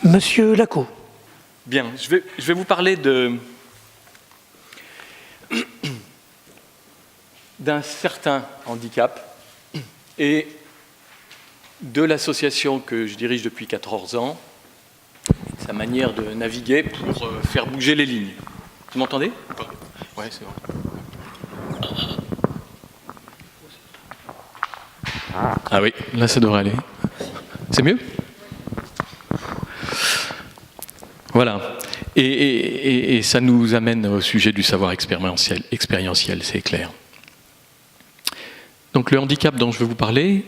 Monsieur Lacaux. Bien, je vais vous parler d'un certain handicap et de l'association que je dirige depuis 14 ans, sa manière de naviguer pour faire bouger les lignes. Vous m'entendez? Oui, c'est bon. Ah oui, là ça devrait aller. C'est mieux? Voilà. Et ça nous amène au sujet du savoir expérientiel, c'est clair. Donc le handicap dont je veux vous parler,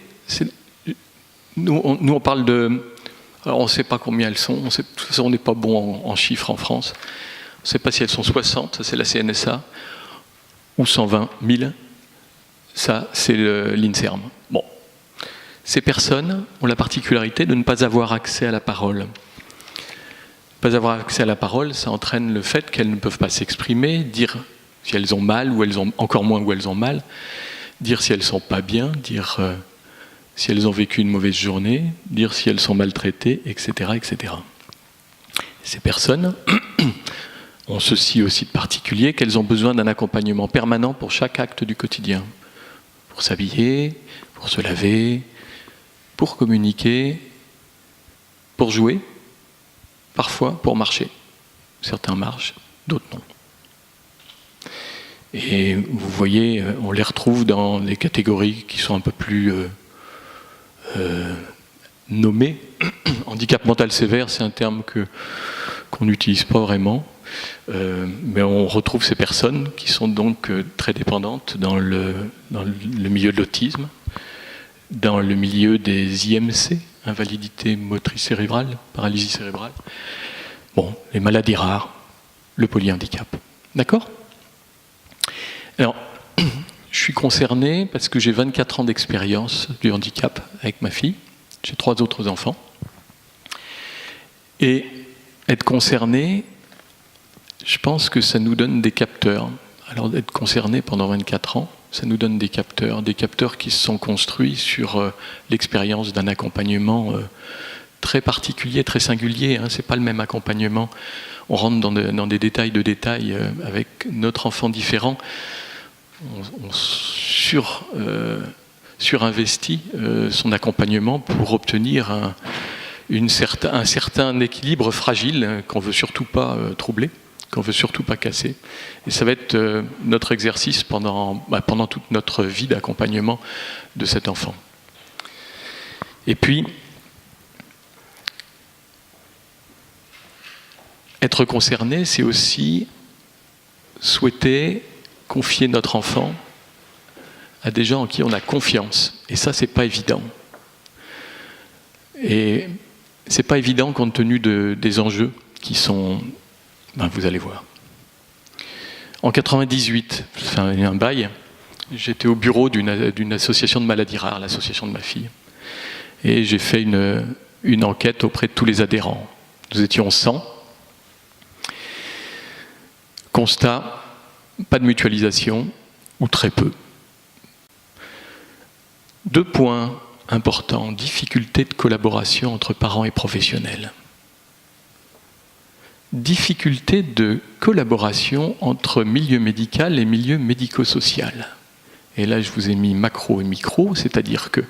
nous on parle de... Alors on ne sait pas combien elles sont, de toute façon on n'est pas bon en chiffres en France. On ne sait pas si elles sont 60, ça c'est la CNSA, ou 120 000, ça c'est l'INSERM. Bon. Ces personnes ont la particularité de ne pas avoir accès à la parole. Pas avoir accès à la parole, ça entraîne le fait qu'elles ne peuvent pas s'exprimer, dire si elles ont mal, ou elles ont encore moins où elles ont mal, dire si elles ne sont pas bien, dire si elles ont vécu une mauvaise journée, dire si elles sont maltraitées, etc., etc. Ces personnes ont ceci aussi de particulier qu'elles ont besoin d'un accompagnement permanent pour chaque acte du quotidien. Pour s'habiller, pour se laver, pour communiquer, pour jouer, parfois pour marcher. Certains marchent, d'autres non. Et vous voyez, on les retrouve dans des catégories qui sont un peu plus nommées. Handicap mental sévère, c'est un terme qu'on n'utilise pas vraiment. Mais on retrouve ces personnes qui sont donc très dépendantes dans le milieu de l'autisme, dans le milieu des IMC, invalidité motrice cérébrale, paralysie cérébrale. Bon, les maladies rares, le polyhandicap. D'accord ? Alors, je suis concerné parce que j'ai 24 ans d'expérience du handicap avec ma fille. J'ai 3 autres enfants. Et être concerné, je pense que ça nous donne des capteurs. Alors, d'être concerné pendant 24 ans, ça nous donne des capteurs qui se sont construits sur l'expérience d'un accompagnement très particulier, très singulier. Hein. Ce n'est pas le même accompagnement. On rentre dans des détails de détails avec notre enfant différent. On surinvestit son accompagnement pour obtenir un certain équilibre fragile qu'on ne veut surtout pas troubler, qu'on ne veut surtout pas casser. Et ça va être notre exercice pendant toute notre vie d'accompagnement de cet enfant. Et puis, être concerné, c'est aussi souhaiter confier notre enfant à des gens en qui on a confiance. Et ça, c'est pas évident. Et c'est pas évident compte tenu des enjeux qui sont... vous allez voir. En 98, c'est un bail, j'étais au bureau d'une association de maladies rares, l'association de ma fille. Et j'ai fait une enquête auprès de tous les adhérents. Nous étions 100. Constat, pas de mutualisation, ou très peu. 2 points importants, difficulté de collaboration entre parents et professionnels. Difficulté de collaboration entre milieu médical et milieu médico-social. Et là, je vous ai mis macro et micro, c'est-à-dire que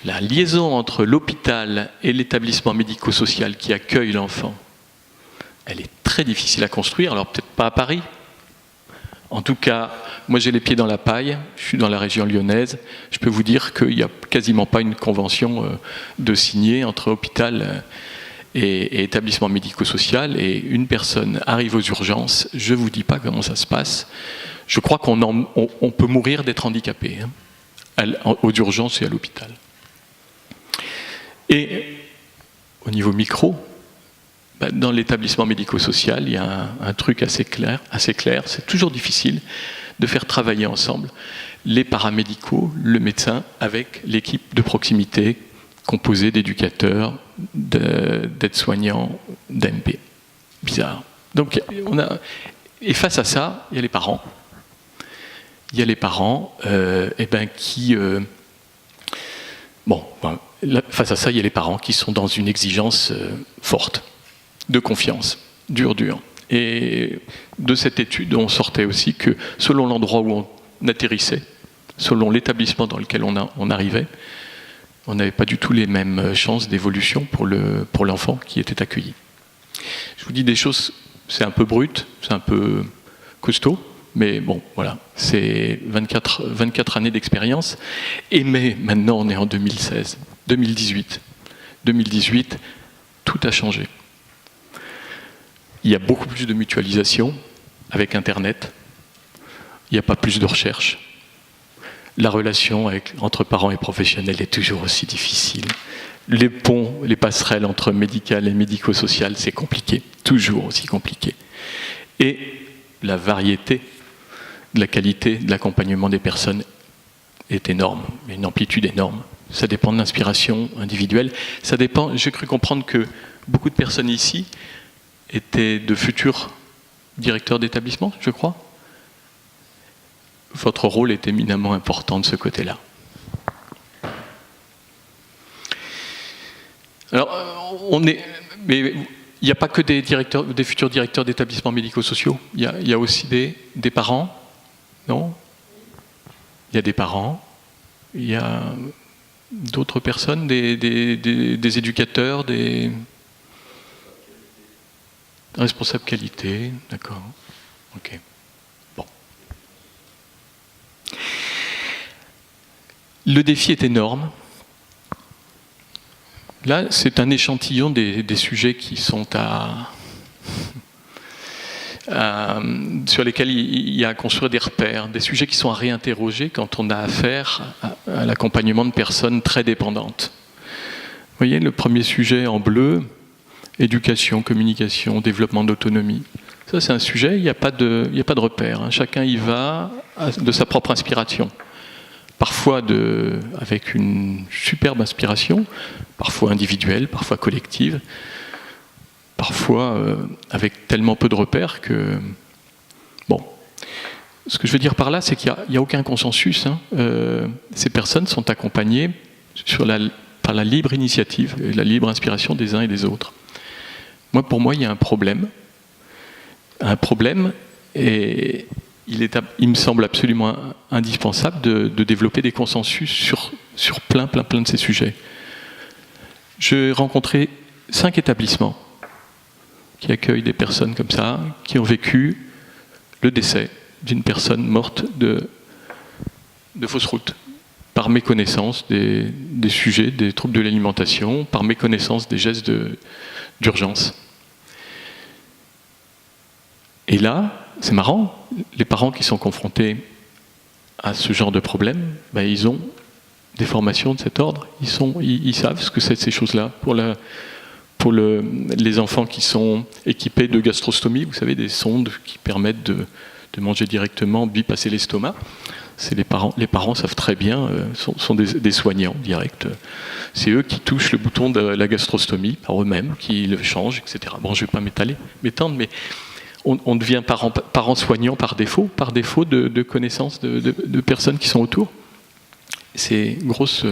la liaison entre l'hôpital et l'établissement médico-social qui accueille l'enfant, elle est très difficile à construire, alors peut-être pas à Paris. En tout cas, moi j'ai les pieds dans la paille, je suis dans la région lyonnaise, je peux vous dire qu'il n'y a quasiment pas une convention de signer entre hôpital et établissement médico-social, et une personne arrive aux urgences, je ne vous dis pas comment ça se passe, je crois qu'on peut mourir d'être handicapé, aux urgences et à l'hôpital. Et au niveau micro, dans l'établissement médico-social, il y a un truc assez clair, c'est toujours difficile de faire travailler ensemble les paramédicaux, le médecin, avec l'équipe de proximité composée d'éducateurs, d'aides-soignants, d'AMP. Bizarre. Donc, et face à ça, il y a les parents. Il y a les parents qui... face à ça, il y a les parents qui sont dans une exigence forte, de confiance, dur. Et de cette étude, on sortait aussi que selon l'endroit où on atterrissait, selon l'établissement dans lequel on arrivait, on n'avait pas du tout les mêmes chances d'évolution pour l'enfant qui était accueilli. Je vous dis des choses, c'est un peu brut, c'est un peu costaud, mais bon, voilà, c'est 24 années d'expérience. Mais maintenant, on est en 2018, tout a changé. Il y a beaucoup plus de mutualisation avec Internet. Il n'y a pas plus de recherche. La relation entre parents et professionnels est toujours aussi difficile. Les ponts, les passerelles entre médical et médico-social, c'est compliqué, toujours aussi compliqué. Et la variété, de la qualité de l'accompagnement des personnes est énorme, une amplitude énorme. Ça dépend de l'inspiration individuelle. Ça dépend, j'ai cru comprendre que beaucoup de personnes ici étaient de futurs directeurs d'établissement, je crois. Votre rôle est éminemment important de ce côté-là. Alors, mais il n'y a pas que des futurs directeurs d'établissements médico-sociaux. Il y a aussi des parents, non? Il y a des parents, il y a d'autres personnes, des éducateurs, des responsables qualité, d'accord. Ok. Bon. Le défi est énorme. Là, c'est un échantillon des sujets qui sont sur lesquels il y a à construire des repères, des sujets qui sont à réinterroger quand on a affaire à l'accompagnement de personnes très dépendantes. Vous voyez, le premier sujet en bleu, éducation, communication, développement d'autonomie. Ça, c'est un sujet, il n'y a pas de repère. Hein. Chacun y va de sa propre inspiration. Parfois avec une superbe inspiration, parfois individuelle, parfois collective, parfois avec tellement peu de repères que... Bon, ce que je veux dire par là, c'est qu'il n'y a aucun consensus. Hein. Ces personnes sont accompagnées par la libre initiative et la libre inspiration des uns et des autres. Pour moi, il y a un problème. Et il me semble absolument indispensable de développer des consensus sur plein de ces sujets. J'ai rencontré 5 établissements qui accueillent des personnes comme ça, qui ont vécu le décès d'une personne morte de fausse route, par méconnaissance des sujets, des troubles de l'alimentation, par méconnaissance des gestes d'urgence. Et là, c'est marrant, les parents qui sont confrontés à ce genre de problème, ils ont des formations de cet ordre, ils savent ce que c'est ces choses-là. Pour les enfants qui sont équipés de gastrostomie, vous savez, des sondes qui permettent de manger directement, bypasser l'estomac, les parents savent très bien, sont des soignants directs. C'est eux qui touchent le bouton de la gastrostomie par eux-mêmes, qui le changent, etc. Bon, je ne vais pas m'étendre, mais on devient parent soignant par défaut de connaissances de personnes qui sont autour. C'est grosse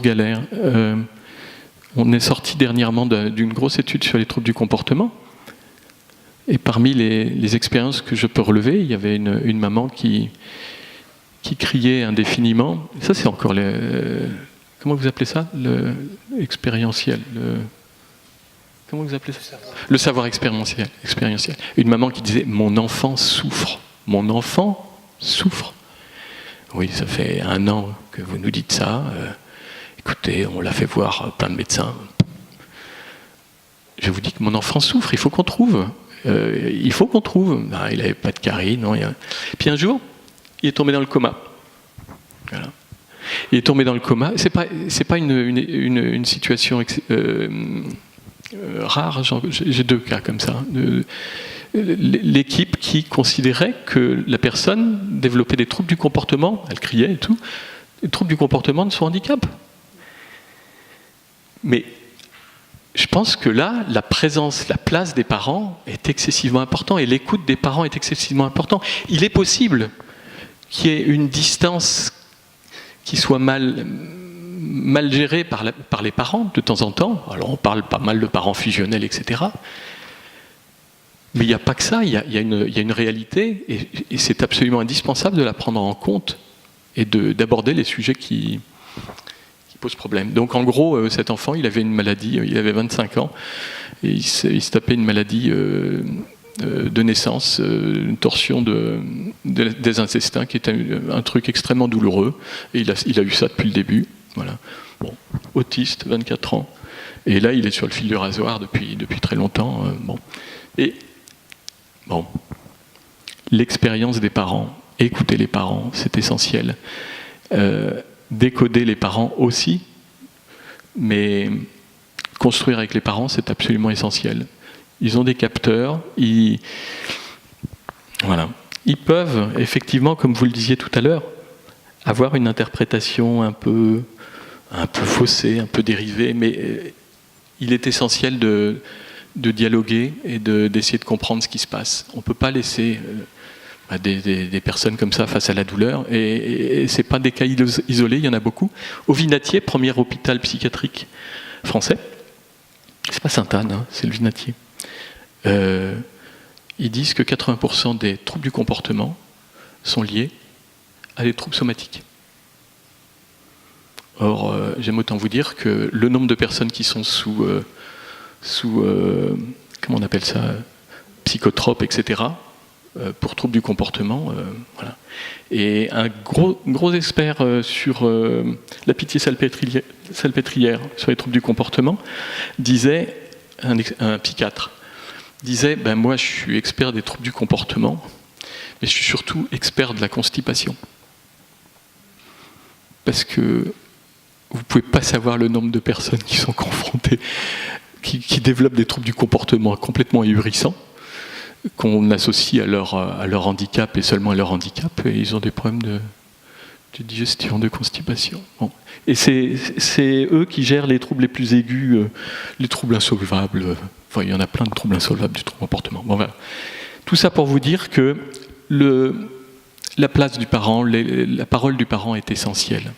galère. On est sorti dernièrement d'une grosse étude sur les troubles du comportement. Et parmi les expériences que je peux relever, il y avait une maman qui criait indéfiniment. Ça, c'est encore comment vous appelez ça? L'expérientiel. Comment vous appelez ça? Le savoir expérientiel. Une maman qui disait « Mon enfant souffre. Mon enfant souffre. » Oui, ça fait 1 an que vous nous dites ça. Écoutez, on l'a fait voir plein de médecins. Je vous dis que mon enfant souffre, il faut qu'on trouve. Non, il n'avait pas de carie. Non, Puis un jour, il est tombé dans le coma. Voilà. Il est tombé dans le coma. C'est pas une situation rare. J'ai 2 cas comme ça. L'équipe qui considérait que la personne développait des troubles du comportement, elle criait et tout, des troubles du comportement de son handicap. Mais je pense que là, la place des parents est excessivement importante et l'écoute des parents est excessivement importante. Il est possible qu'il y ait une distance qui soit mal mal géré par les parents de temps en temps. Alors on parle pas mal de parents fusionnels, etc. Mais il n'y a pas que ça, il y a une réalité, et c'est absolument indispensable de la prendre en compte et d'aborder les sujets qui posent problème. Donc en gros, cet enfant, il avait une maladie, il avait 25 ans, et il se tapait une maladie de naissance, une torsion des intestins, qui était un truc extrêmement douloureux, et il a eu ça depuis le début. Voilà. Bon, autiste, 24 ans, et là il est sur le fil du rasoir depuis très longtemps. Bon. Et bon, l'expérience des parents, écouter les parents, c'est essentiel. Décoder les parents aussi, mais construire avec les parents, c'est absolument essentiel. Ils ont des capteurs, voilà. Ils peuvent, effectivement, comme vous le disiez tout à l'heure, avoir une interprétation un peu faussée, un peu dérivée, mais il est essentiel de dialoguer et d'essayer de comprendre ce qui se passe. On ne peut pas laisser des personnes comme ça face à la douleur, et ce n'est pas des cas isolés, il y en a beaucoup. Au Vinatier, premier hôpital psychiatrique français, c'est pas Sainte-Anne, hein, c'est le Vinatier. Ils disent que 80% des troubles du comportement sont liés à des troubles somatiques. Or, j'aime autant vous dire que le nombre de personnes qui sont sous comment on appelle ça, psychotropes, etc., pour troubles du comportement, voilà. Et un gros expert sur la pitié salpêtrière, sur les troubles du comportement, disait, un psychiatre, disait, moi je suis expert des troubles du comportement, mais je suis surtout expert de la constipation. Parce que vous ne pouvez pas savoir le nombre de personnes qui sont confrontées, qui développent des troubles du comportement complètement ahurissants, qu'on associe à leur handicap et seulement à leur handicap, et ils ont des problèmes de digestion, de constipation. Bon. Et c'est eux qui gèrent les troubles les plus aigus, les troubles insolvables. Enfin, il y en a plein de troubles insolvables du trouble comportement. Bon, voilà. Tout ça pour vous dire que la place du parent, la parole du parent est essentielle.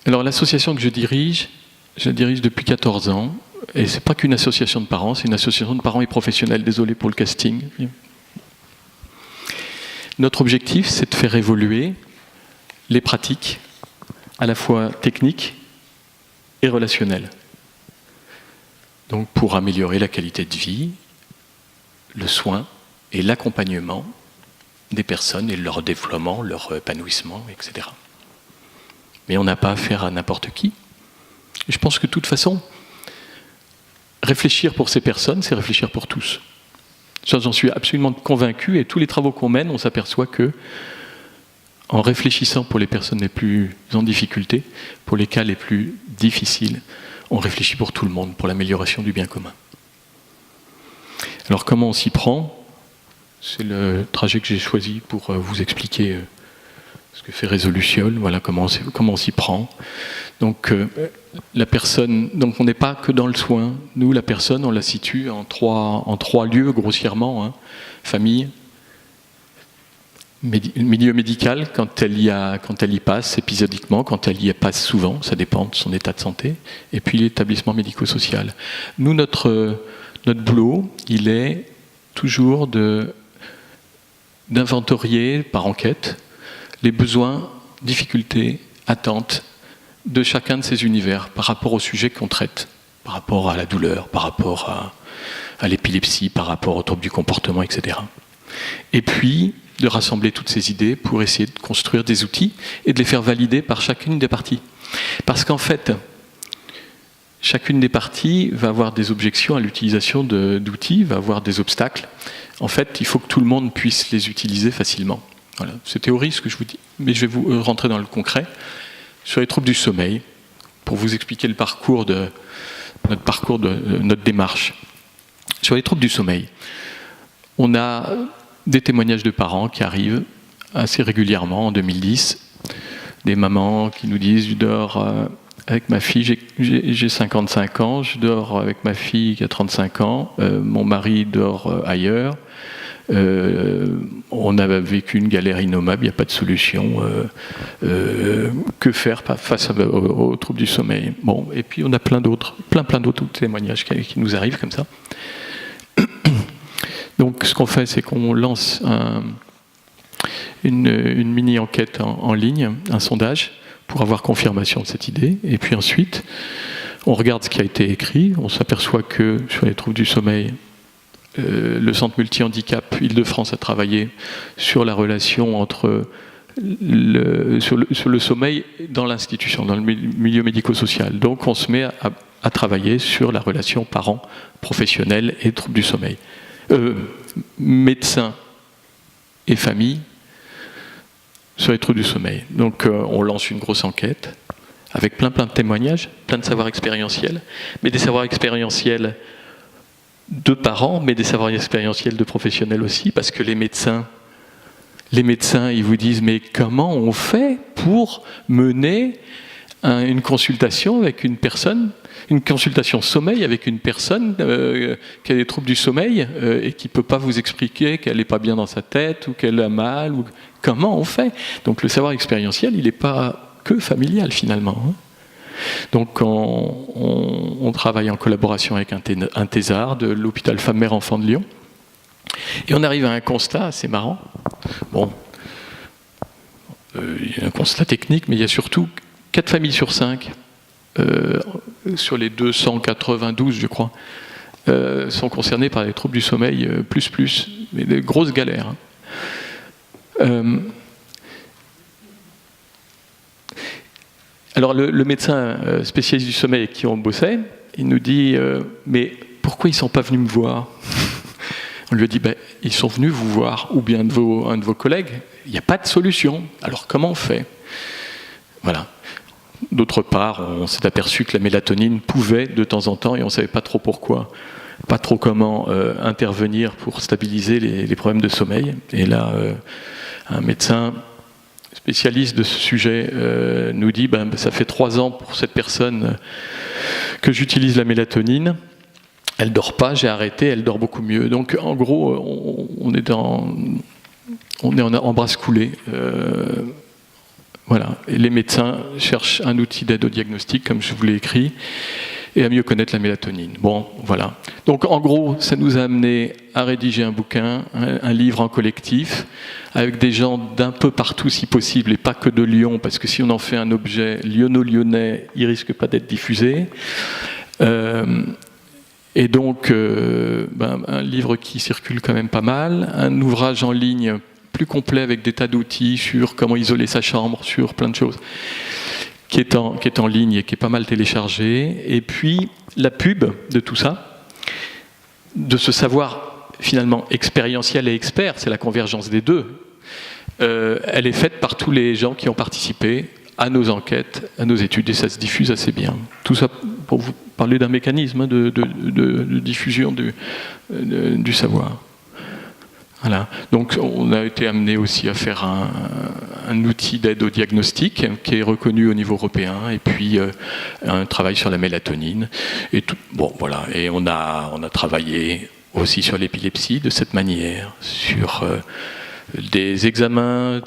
Alors l'association que je la dirige depuis 14 ans, et c'est pas qu'une association de parents, c'est une association de parents et professionnels. Désolé pour le casting. Notre objectif, c'est de faire évoluer les pratiques, à la fois techniques et relationnelles. Donc pour améliorer la qualité de vie, le soin et l'accompagnement des personnes et leur développement, leur épanouissement, etc. Mais on n'a pas affaire à n'importe qui. Et je pense que de toute façon, réfléchir pour ces personnes, c'est réfléchir pour tous. J'en suis absolument convaincu, et tous les travaux qu'on mène, on s'aperçoit que, en réfléchissant pour les personnes les plus en difficulté, pour les cas les plus difficiles, on réfléchit pour tout le monde, pour l'amélioration du bien commun. Alors comment on s'y prend ? C'est le trajet que j'ai choisi pour vous expliquer ce que fait Résolution, voilà comment on s'y prend. Donc la personne, donc on n'est pas que dans le soin. Nous, la personne, on la situe en trois lieux grossièrement, hein. Famille, milieu médical quand elle y passe épisodiquement, quand elle y passe souvent, ça dépend de son état de santé, et puis l'établissement médico-social. Nous, notre boulot, il est toujours d'inventorier par enquête les besoins, difficultés, attentes de chacun de ces univers par rapport au sujet qu'on traite, par rapport à la douleur, par rapport à l'épilepsie, par rapport au trouble du comportement, etc. Et puis, de rassembler toutes ces idées pour essayer de construire des outils et de les faire valider par chacune des parties. Parce qu'en fait, chacune des parties va avoir des objections à l'utilisation d'outils, va avoir des obstacles. En fait, il faut que tout le monde puisse les utiliser facilement. Voilà. C'est théorique ce que je vous dis, mais je vais vous rentrer dans le concret. Sur les troubles du sommeil, pour vous expliquer notre parcours de notre démarche. Sur les troubles du sommeil, on a des témoignages de parents qui arrivent assez régulièrement en 2010, des mamans qui nous disent « je dors avec ma fille, j'ai 55 ans, je dors avec ma fille qui a 35 ans, mon mari dort ailleurs, On a vécu une galère innommable, il n'y a pas de solution. Que faire face aux troubles du sommeil? Bon, et puis on a plein d'autres témoignages qui nous arrivent comme ça. Donc ce qu'on fait, c'est qu'on lance une mini-enquête en ligne, un sondage, pour avoir confirmation de cette idée. Et puis ensuite, on regarde ce qui a été écrit. On s'aperçoit que sur les troubles du sommeil, le Centre multi-handicap Île-de-France a travaillé sur la relation entre sur le sommeil dans l'institution, dans le milieu médico-social. Donc on se met à travailler sur la relation parents-professionnels et troubles du sommeil. Médecins et famille sur les troubles du sommeil. Donc on lance une grosse enquête avec plein de témoignages, plein de savoirs expérientiels, mais des savoirs expérientiels de parents, mais des savoirs expérientiels de professionnels aussi, parce que les médecins, ils vous disent, mais comment on fait pour mener une consultation avec une personne, une consultation sommeil avec une personne qui a des troubles du sommeil et qui ne peut pas vous expliquer qu'elle n'est pas bien dans sa tête ou qu'elle a mal, ou comment on fait? Donc le savoir expérientiel, il n'est pas que familial finalement. Hein. Donc on travaille en collaboration avec un thésard de l'hôpital Femmes-Mères-Enfants de Lyon. Et on arrive à un constat assez marrant. Bon, il y a un constat technique, mais il y a surtout 4 familles sur 5, sur les 292, je crois, sont concernées par les troubles du sommeil plus, mais des grosses galères. Hein. Alors le médecin spécialiste du sommeil avec qui on bossait, il nous dit mais pourquoi ils ne sont pas venus me voir? On lui a dit ils sont venus vous voir, ou bien un de vos collègues, il n'y a pas de solution, alors comment on fait? Voilà. D'autre part, on s'est aperçu que la mélatonine pouvait de temps en temps, et on ne savait pas trop pourquoi, pas trop comment intervenir pour stabiliser les problèmes de sommeil. Et là, un médecin spécialiste de ce sujet nous dit ça fait 3 ans pour cette personne que j'utilise la mélatonine, elle dort pas, j'ai arrêté, elle dort beaucoup mieux. Donc en gros, on est en brasse coulée. Voilà. Et les médecins cherchent un outil d'aide au diagnostic, comme je vous l'ai écrit, et à mieux connaître la mélatonine. Bon, voilà. Donc en gros, ça nous a amené à rédiger un bouquin, un livre en collectif, avec des gens d'un peu partout si possible, et pas que de Lyon, parce que si on en fait un objet lyonno-lyonnais, il risque pas d'être diffusé. Et donc, un livre qui circule quand même pas mal, un ouvrage en ligne plus complet avec des tas d'outils sur comment isoler sa chambre, sur plein de choses, qui est en ligne et qui est pas mal téléchargé. Et puis, la pub de tout ça, de ce savoir finalement expérientiel et expert, c'est la convergence des deux, elle est faite par tous les gens qui ont participé à nos enquêtes, à nos études, et ça se diffuse assez bien. Tout ça pour vous parler d'un mécanisme de diffusion du savoir. Voilà. Donc on a été amené aussi à faire un outil d'aide au diagnostic qui est reconnu au niveau européen, et puis un travail sur la mélatonine. Et tout, bon, voilà. Et on a travaillé aussi sur l'épilepsie de cette manière, sur des examens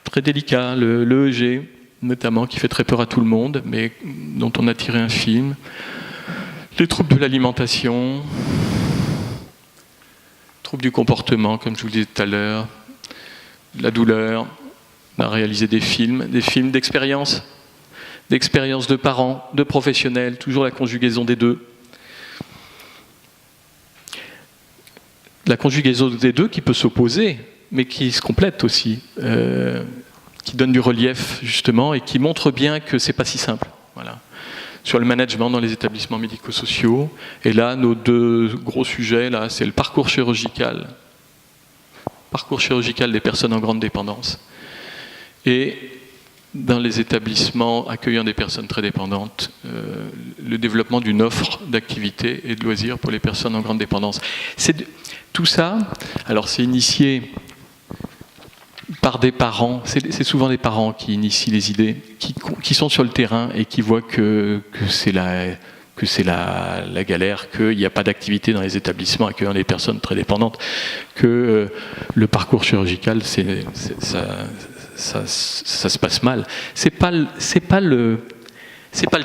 très délicats, le EEG notamment, qui fait très peur à tout le monde, mais dont on a tiré un film, les troubles de l'alimentation, troubles du comportement, comme je vous le disais tout à l'heure, la douleur. On a réalisé des films d'expérience de parents, de professionnels, toujours la conjugaison des deux. La conjugaison des deux qui peut s'opposer, mais qui se complète aussi, qui donne du relief justement et qui montre bien que c'est pas si simple. Voilà. Sur le management dans les établissements médico-sociaux. Et là, nos 2 gros sujets, là, c'est le parcours chirurgical des personnes en grande dépendance, et dans les établissements accueillant des personnes très dépendantes, le développement d'une offre d'activités et de loisirs pour les personnes en grande dépendance. Tout ça, alors c'est initié par des parents, c'est souvent des parents qui initient les idées, qui sont sur le terrain et qui voient que que c'est la galère, qu'il n'y a pas d'activité dans les établissements accueillant des personnes très dépendantes, que le parcours chirurgical, ça se passe mal. C'est pas le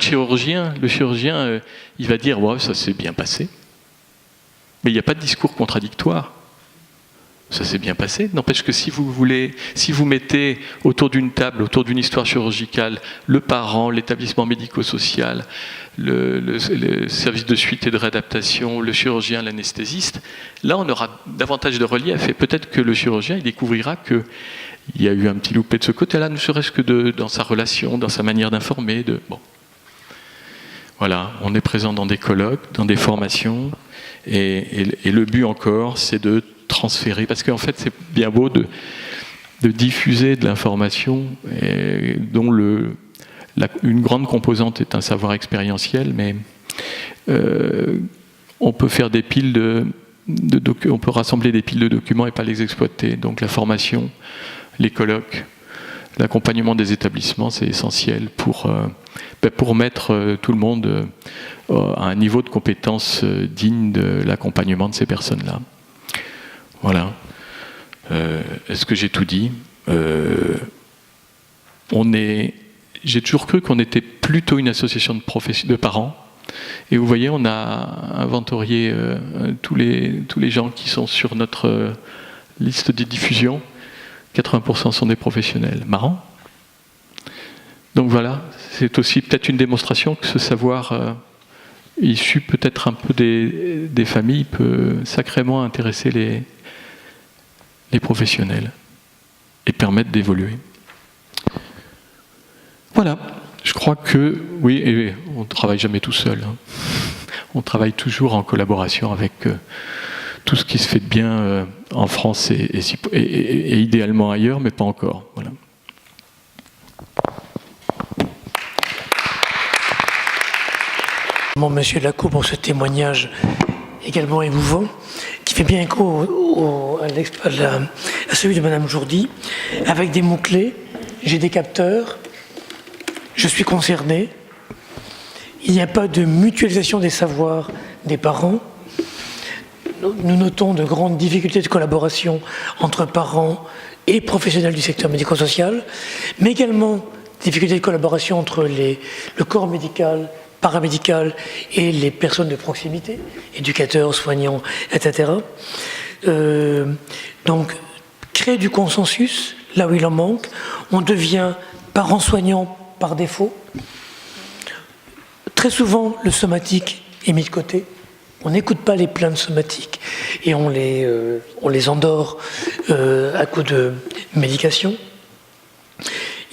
chirurgien. Le chirurgien, il va dire ouais, ça s'est bien passé. Mais il n'y a pas de discours contradictoire. Ça s'est bien passé. N'empêche que si vous mettez autour d'une table, autour d'une histoire chirurgicale, le parent, l'établissement médico-social, le service de suite et de réadaptation, le chirurgien, l'anesthésiste, là on aura davantage de relief et peut-être que le chirurgien il découvrira qu'il y a eu un petit loupé de ce côté-là, ne serait-ce que dans sa relation, dans sa manière d'informer. Bon. Voilà, on est présent dans des colloques, dans des formations, et le but encore, c'est de transférer, parce qu'en fait c'est bien beau de diffuser de l'information dont une grande composante est un savoir expérientiel, mais on peut faire des piles on peut rassembler des piles de documents et pas les exploiter. Donc la formation, les colloques, l'accompagnement des établissements, c'est essentiel pour mettre tout le monde à un niveau de compétence digne de l'accompagnement de ces personnes-là. Voilà. Est-ce que j'ai tout dit ? J'ai toujours cru qu'on était plutôt une association de parents. Et vous voyez, on a inventorié tous les gens qui sont sur notre liste de diffusion. 80% sont des professionnels. Marrant. Donc voilà, c'est aussi peut-être une démonstration que ce savoir issu peut-être un peu des familles peut sacrément intéresser les professionnels et permettre d'évoluer. Voilà, je crois que, oui, et on ne travaille jamais tout seul. Hein. On travaille toujours en collaboration avec tout ce qui se fait de bien en France et idéalement ailleurs, mais pas encore. Voilà. Monsieur Lacaux, pour ce témoignage également émouvant, qui fait bien écho à celui de Madame Jourdi, avec des mots-clés. J'ai des capteurs, je suis concerné, il n'y a pas de mutualisation des savoirs des parents. Nous notons de grandes difficultés de collaboration entre parents et professionnels du secteur médico-social, mais également des difficultés de collaboration entre le corps médical, paramédical et les personnes de proximité, éducateurs, soignants, etc. Donc, créer du consensus, là où il en manque, on devient parent soignant par défaut. Très souvent, le somatique est mis de côté. On n'écoute pas les plaintes somatiques et on les endort à coup de médication.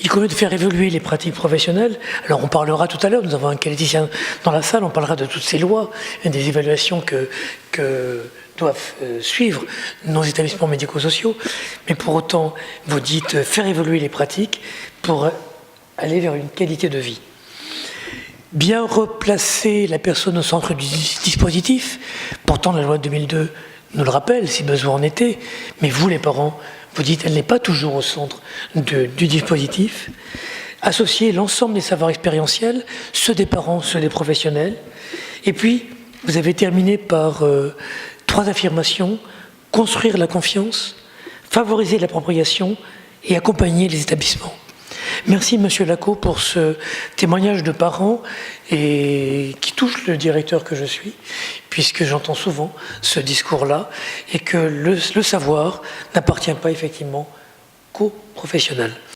Il convient de faire évoluer les pratiques professionnelles. Alors on parlera tout à l'heure, nous avons un qualiticien dans la salle, on parlera de toutes ces lois et des évaluations que doivent suivre nos établissements médico-sociaux. Mais pour autant, vous dites faire évoluer les pratiques pour aller vers une qualité de vie. Bien replacer la personne au centre du dispositif. Pourtant, la loi de 2002 nous le rappelle, si besoin en était. Mais vous, les parents, vous dites elle n'est pas toujours au centre du dispositif. Associer l'ensemble des savoirs expérientiels, ceux des parents, ceux des professionnels. Et puis, vous avez terminé par 3 affirmations. Construire la confiance, favoriser l'appropriation et accompagner les établissements. Merci Monsieur Lacaux pour ce témoignage de parents et qui touche le directeur que je suis, puisque j'entends souvent ce discours-là et que le savoir n'appartient pas effectivement qu'aux professionnels.